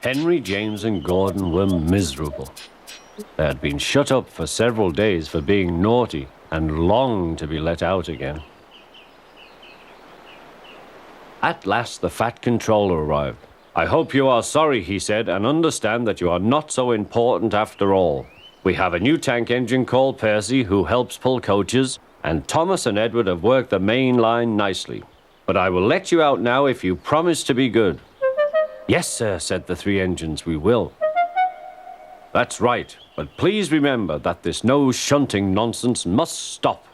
Henry, James, and Gordon were miserable. They had been shut up for several days for being naughty and longed to be let out again. At last, the Fat Controller arrived. "I hope you are sorry," he said, "and understand that you are not so important after all. We have a new tank engine called Percy who helps pull coaches, and Thomas and Edward have worked the main line nicely. But I will let you out now if you promise to be good." "Yes, sir," said the three engines, "we will." "That's right, but please remember that this no shunting nonsense must stop."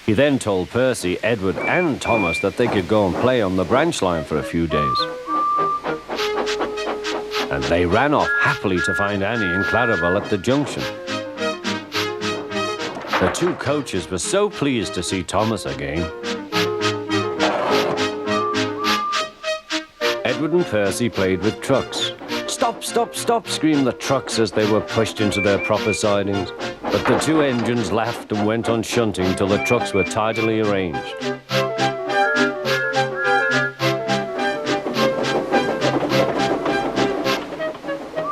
He then told Percy, Edward, and Thomas that they could go and play on the branch line for a few days. And they ran off happily to find Annie and Clarabelle at the junction. The two coaches were so pleased to see Thomas again. Edward and Percy played with trucks. "Stop, stop, stop," screamed the trucks as they were pushed into their proper sidings. But the two engines laughed and went on shunting till the trucks were tidily arranged.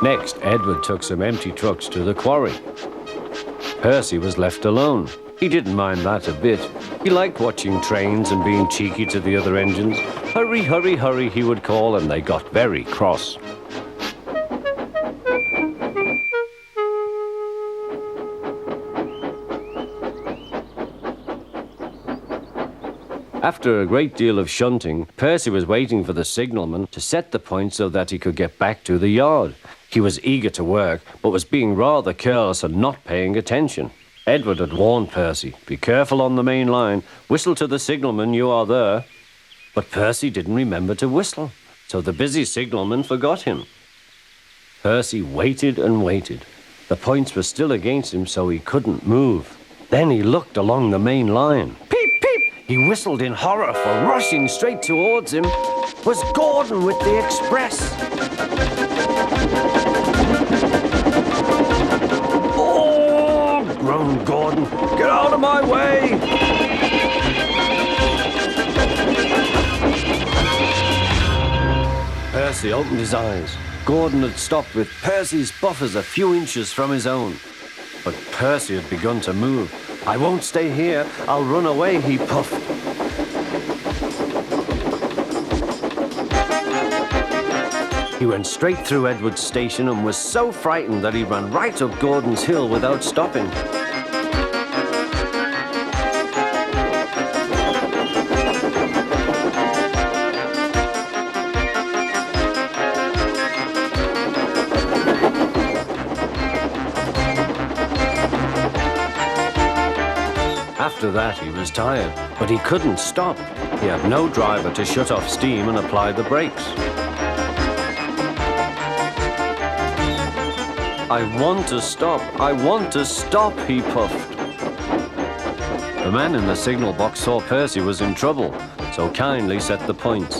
Next, Edward took some empty trucks to the quarry. Percy was left alone. He didn't mind that a bit. He liked watching trains and being cheeky to the other engines. "Hurry, hurry, hurry," he would call, and they got very cross. After a great deal of shunting, Percy was waiting for the signalman to set the point so that he could get back to the yard. He was eager to work, but was being rather careless and not paying attention. Edward had warned Percy, "Be careful on the main line. Whistle to the signalman you are there." But Percy didn't remember to whistle, so the busy signalman forgot him. Percy waited and waited. The points were still against him, so he couldn't move. Then he looked along the main line. Peep, peep! He whistled in horror, for rushing straight towards him was Gordon with the express. "Oh!" groaned Gordon. "Get out of my way!" Percy opened his eyes. Gordon had stopped with Percy's buffers a few inches from his own. But Percy had begun to move. "I won't stay here. I'll run away," he puffed. He went straight through Edward's station and was so frightened that he ran right up Gordon's hill without stopping. After that, he was tired, but he couldn't stop. He had no driver to shut off steam and apply the brakes. "I want to stop, I want to stop," he puffed. The man in the signal box saw Percy was in trouble, so kindly set the points.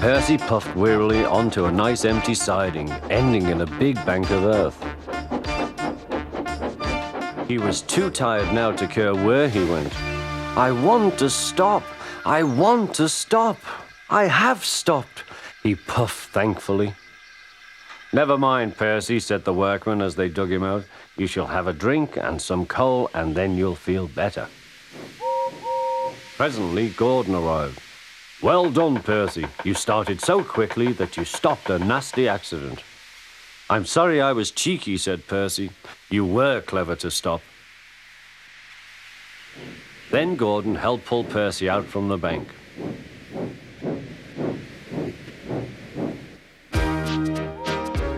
Percy puffed wearily onto a nice empty siding, ending in a big bank of earth. He was too tired now to care where he went. "I want to stop, I want to stop. I have stopped," he puffed thankfully. "Never mind, Percy," said the workman as they dug him out. "You shall have a drink and some coal, and then you'll feel better." Presently, Gordon arrived. "Well done, Percy. You started so quickly that you stopped a nasty accident." "I'm sorry I was cheeky," said Percy. "You were clever to stop." Then Gordon helped pull Percy out from the bank.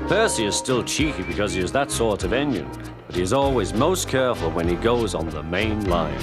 Percy is still cheeky because he is that sort of engine, but he is always most careful when he goes on the main line.